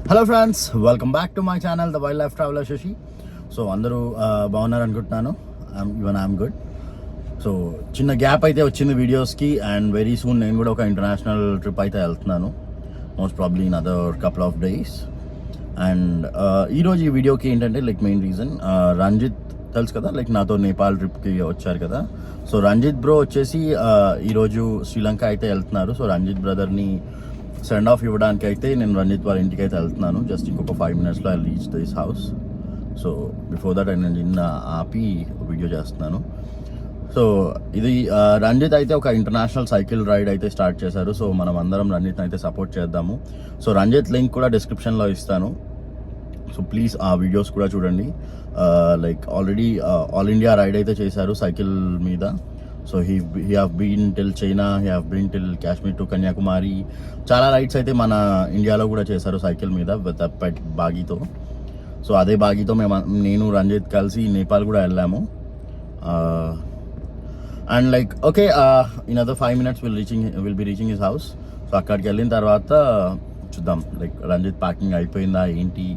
Hello friends, welcome back to my channel the wild life traveller Shashi. So అందరూ బాగున్నారు అనుకుంటున్నాను. I'm good. So చిన్న gap అయితే వచ్చింది వీడియోస్కి, అండ్ వెరీ సూన్ నేను కూడా ఒక ఇంటర్నేషనల్ ట్రిప్ అయితే వెళ్తున్నాను, most probably in other couple of days. And ఈరోజు ఈ వీడియోకి ఏంటంటే మెయిన్ రీజన్, రంజిత్ తెలుసు కదా, నాతో నేపాల్ ట్రిప్కి వచ్చారు కదా. సో రంజిత్ బ్రో వచ్చేసి ఈరోజు శ్రీలంక అయితే వెళ్తున్నారు. సో రంజిత్ బ్రదర్ని సెండ్ ఆఫ్ ఇవ్వడానికి అయితే నేను రంజిత్ వాళ్ళ ఇంటికి అయితే వెళ్తున్నాను. జస్ట్ ఇంకొక 5 minutesలో I reach this house. So before that నేను నిన్న ఆపి వీడియో చేస్తున్నాను. సో ఇది రంజిత్ అయితే ఒక ఇంటర్నేషనల్ సైకిల్ రైడ్ అయితే స్టార్ట్ చేశారు. సో మనం అందరం రంజిత్ని అయితే సపోర్ట్ చేద్దాము. సో రంజిత్ లింక్ కూడా డిస్క్రిప్షన్లో ఇస్తాను. సో ప్లీజ్ ఆ వీడియోస్ కూడా చూడండి. ఆల్రెడీ ఆల్ ఇండియా రైడ్ అయితే చేశారు సైకిల్ మీద. So he have been till China, he have been till Kashmir to Kanyakumari. చాలా రైడ్స్ అయితే మన ఇండియాలో కూడా చేశారు సైకిల్ మీద విత్ పెట్ బాగీతో. సో అదే బాగీతో నేను రంజిత్ కలిసి నేపాల్ కూడా వెళ్ళాము. And okay, in other 5 minutes will be reaching his house. So అక్కడికి వెళ్ళిన తర్వాత చూద్దాం రంజిత్ ప్యాకింగ్ అయిపోయిందా ఏంటి.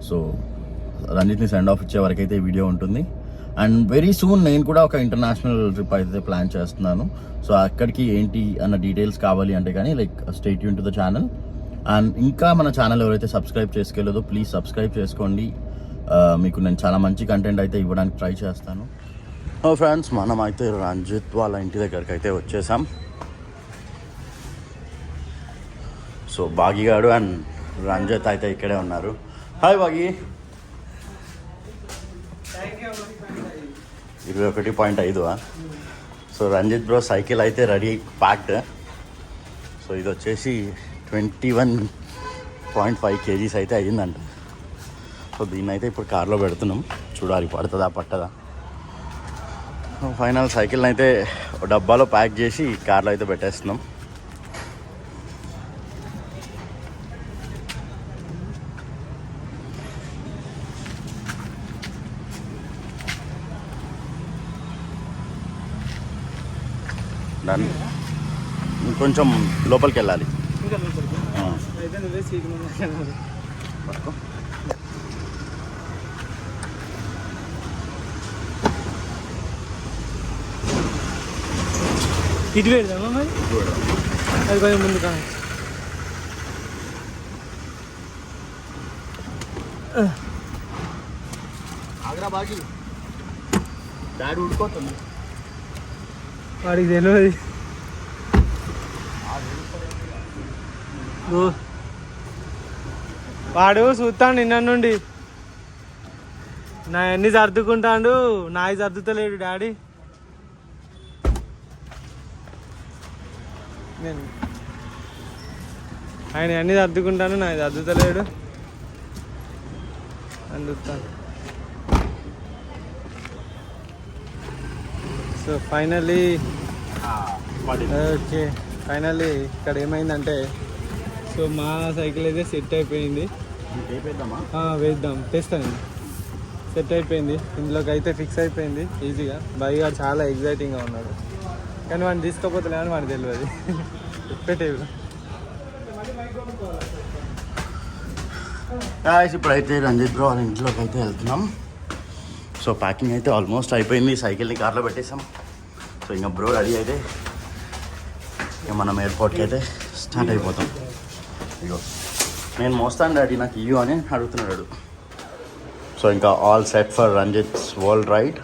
సో రంజిత్ని సెండ్ ఆఫ్ ఇచ్చే వరకు అయితే వీడియో ఉంటుంది. అండ్ వెరీ సూన్ నేను కూడా ఒక ఇంటర్నేషనల్ ట్రిప్ అయితే ప్లాన్ చేస్తున్నాను. సో అక్కడికి ఏంటి అన్న డీటెయిల్స్ కావాలి అంటే కానీ stay tune to the channel. And ఇంకా మన ఛానల్ ఎవరైతే సబ్స్క్రైబ్ చేసుకోలేదో ప్లీజ్ సబ్స్క్రైబ్ చేసుకోండి. మీకు నేను చాలా మంచి కంటెంట్ అయితే ఇవ్వడానికి ట్రై చేస్తాను. ఫ్రెండ్స్, మనం అయితే రంజిత్ వాళ్ళ ఇంటి దగ్గరికి అయితే వచ్చేసాం. సో బాగీగాడు అండ్ రంజిత్ అయితే ఇక్కడే ఉన్నారు. హాయ్ బాగీ. 21.5. సో రంజిత్ బ్రో సైకిల్ అయితే రెడీ ప్యాక్డ్. సో ఇది వచ్చేసి 21.5 kgs అయితే అయ్యిందంట. సో దీన్ని అయితే ఇప్పుడు కార్లో పెడుతున్నాం, చూడాలి పడుతుందా పట్టదా. ఫైనల్ సైకిల్ని అయితే డబ్బాలో ప్యాక్ చేసి కార్లో అయితే పెట్టేస్తున్నాం. ఇంకొంచెం లోపలికి వెళ్ళాలి. ఇటు పెడదామా మరి, అది కొంచెం ముందు కానీ. ఆగ్రా బాగి డాడీ ఉడిపోతుంది, వాడికి తెలియదు. వాడు చూస్తాడు నిన్న నుండి, నా అన్ని సర్దుకుంటాడు, నాయి సర్దుతలేడు డాడీ. నేను ఆయన అన్ని సర్దుకుంటాను, నాయి సర్దుతలేడు అని చూస్తాను. సో ఫైనల్లీ ఓకే, ఫైనల్లీ ఇక్కడ ఏమైందంటే, సో మా సైకిల్ అయితే సెట్ అయిపోయింది. వేద్దాం, తెస్తాను. సెట్ అయిపోయింది, ఇందులోకి అయితే ఫిక్స్ అయిపోయింది ఈజీగా. బాయ్ గారు చాలా ఎగ్జైటింగ్గా ఉన్నాడు, కానీ వాడిని తీసుకోపోతలే అని వాడికి తెలియదు. పెట్టేవి ఇప్పుడైతే రంజిత్ బ్రో వాళ్ళ ఇంట్లోకి అయితే వెళ్తున్నాం. సో ప్యాకింగ్ అయితే ఆల్మోస్ట్ అయిపోయింది, సైకిల్ని కార్లో పెట్టేసాం. సో ఇంకా బ్రో రెడీ అయితే ఇక మనం ఎయిర్పోర్ట్కి అయితే స్టార్ట్ అయిపోతాం. ఇగో నేను మోస్తాను డాడీ, నాకు ఇయ్యు అని అడుగుతున్నాడు. సో ఇంకా all set for Ranjith's world ride.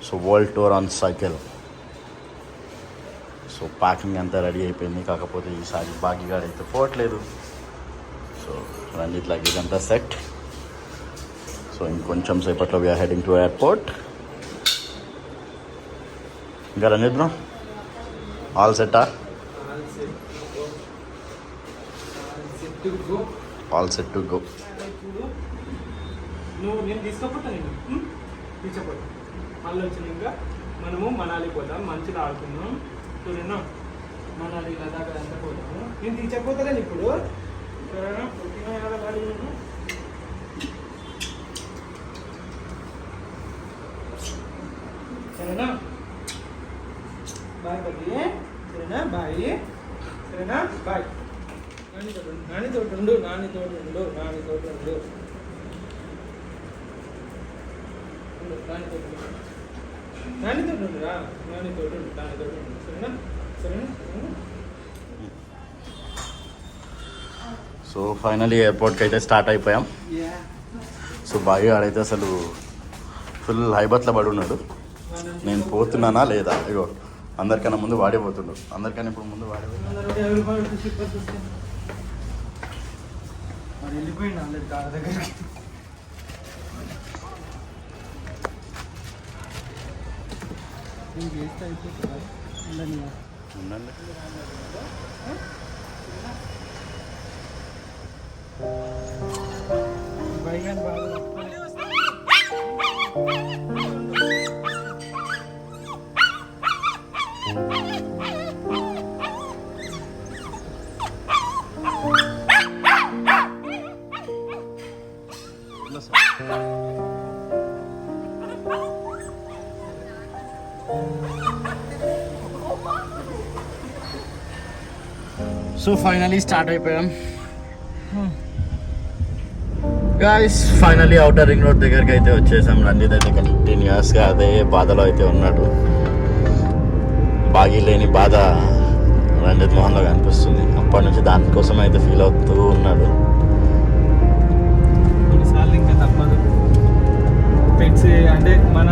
So world tour on cycle. So packing అంతా రెడీ అయిపోయింది, కాకపోతే ఈసారి బాగీగాడు అయితే పోవట్లేదు. సో రంజిత్ లగేజ్ అంతా సెట్. సో ఇంకొంచెం సేపట్లో వీఆర్ హెడింగ్ టు ఎయిర్పోర్ట్. ఇంకా రంజిత్ బ్రో ఆల్ సెట్టా? All set to go. నువ్వు నేను తీసుకోపోతా, నేను తీసుకోపోతా. మళ్ళీ వచ్చినాక మనము మనాలి పోతాం, మంచిగా ఆడుకుందాం. సరేనా, మనాలి లదాఖ్ అంతా పోతాము. నేను తీసుకోపోతాను ఇప్పుడు. సరేనా, సరేనా, బాయ్ బట్టి, సరేనా, బాయ్, సరేనా, బాయ్. నాని తోడు ఉండు నాని తోడు ఉండు నాని తోడు ఉండు నాని తోడు ఉండురా నాని తోడు సరేనా సరేనా సో ఫైనలీ ఎయిర్పోర్ట్కి అయితే స్టార్ట్ అయిపోయాం. సో బాగా ఆడైతే అసలు ఫుల్ హైబత్లో పడి ఉన్నాడు. నేను పోతున్నానా లేదా, ఇగో అందరికన్నా ముందు వాడే పోతుండు. అందరికన్నా ఇప్పుడు ముందు వాడే వెళ్ళిపోయింది అందరి కార్ దగ్గరికి. ఉండండి. బైగన్ బాగా సో ఫైనలీ స్టార్ట్ అయిపోయాం guys. Finally outer ring road దగ్గరికి అయితే వచ్చేసాం. రంజిత్ అయితే కంటిన్యూస్గా అదే బాధలో అయితే ఉన్నాడు. బాగి లేని బాధ రంజిత్ మోహన్లో కనిపిస్తుంది. అప్పటి నుంచి దానికోసం అయితే ఫీల్ అవుతూ ఉన్నాడు. కొన్నిసార్లు ఇంకా తప్పదు. పెట్స్ అంటే మన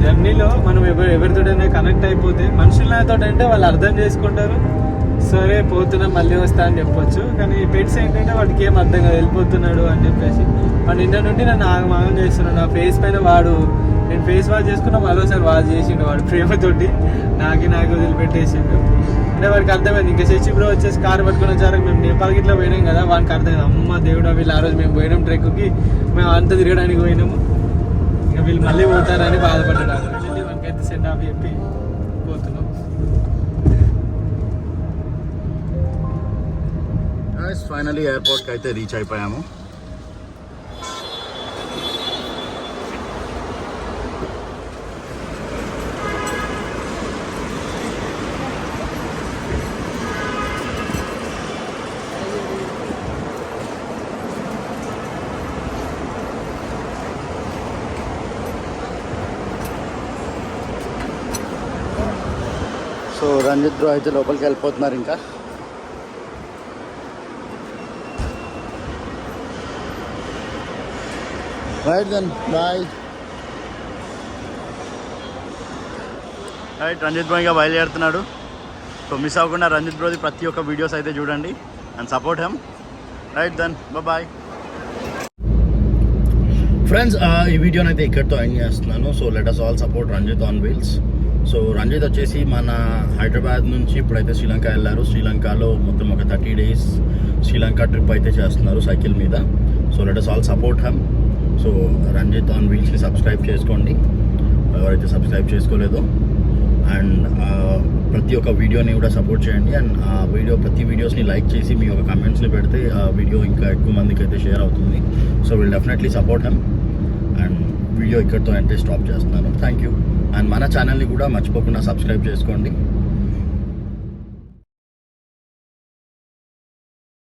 జర్నీలో మనం ఎవరితోటైనా కనెక్ట్ అయిపోతే మనుషులతో అంటే వాళ్ళు అర్థం చేసుకుంటారు. సరే పోతున్నా మళ్ళీ వస్తా అని చెప్పొచ్చు. కానీ పెట్స్ ఏంటంటే వాడికి ఏం అర్థం కాదు, వెళ్ళిపోతున్నాడు అని చెప్పేసి వాడు నిన్న నుండి నన్ను ఆగమాగం చేస్తున్నాడు. నా ఫేస్ పైన వాడు నేను ఫేస్ వాష్ చేసుకున్నా మరోసారి వాష్ చేసిండు వాడు ప్రేమతోటి. నాకు వదిలిపెట్టేసిండు. అంటే వాడికి అర్థమైంది ఇంకా శశి బ్రో వచ్చేసి కారు పట్టుకుని వచ్చారు. మేము నేపాల్కి ఇట్లా పోయినాం కదా, వాడికి అర్థమైంది అమ్మ దేవుడు వీళ్ళు ఆ రోజు మేము పోయినాం ట్రెక్కి, మేము అంతా తిరగడానికి పోయినాము, ఇంకా వీళ్ళు మళ్ళీ పోతారని బాధపడ్డాడు. వానికైతే సెండ్ ఆఫ్ చెప్పి పోతున్నాం. ఫైనలీ ఎయిర్పోర్ట్కి అయితే రీచ్ అయిపోయాము. సో రంజిత్ బ్రో అయితే లోపలికి వెళ్ళిపోతున్నారు. ఇంకా right then bye. Right Ranjit bro ఇంకా బయలుదేరుతున్నాడు. సో మిస్ అవ్వకుండా రంజిత్ బ్రోది ప్రతి ఒక్క వీడియోస్ అయితే చూడండి and support him. Right then bye friends. ఈ వీడియోని అయితే ఇక్కడితో ఎండ్ చేస్తున్నాను. So let us all support Ranjit on wheels. So Ranjit వచ్చేసి మన హైదరాబాద్ నుంచి ఇప్పుడైతే శ్రీలంక వెళ్ళారు. శ్రీలంకలో మొత్తం ఒక 30 days శ్రీలంక ట్రిప్ అయితే చేస్తున్నారు సైకిల్ మీద. So let us all support him. So Ranjith on వీల్స్ని సబ్స్క్రైబ్ చేసుకోండి ఎవరైతే సబ్స్క్రైబ్ చేసుకోలేదో. అండ్ ప్రతి ఒక్క వీడియోని కూడా సపోర్ట్ చేయండి. అండ్ ప్రతి వీడియోస్ని లైక్ చేసి మీ యొక్క కమెంట్స్ని పెడితే ఆ వీడియో ఇంకా ఎక్కువ మందికి అయితే షేర్ అవుతుంది. So will definitely support him. And video ఇక్కడితో అంటే స్టాప్ చేస్తున్నాను. Thank you. అండ్ మన ఛానల్ని కూడా మర్చిపోకుండా సబ్స్క్రైబ్ చేసుకోండి.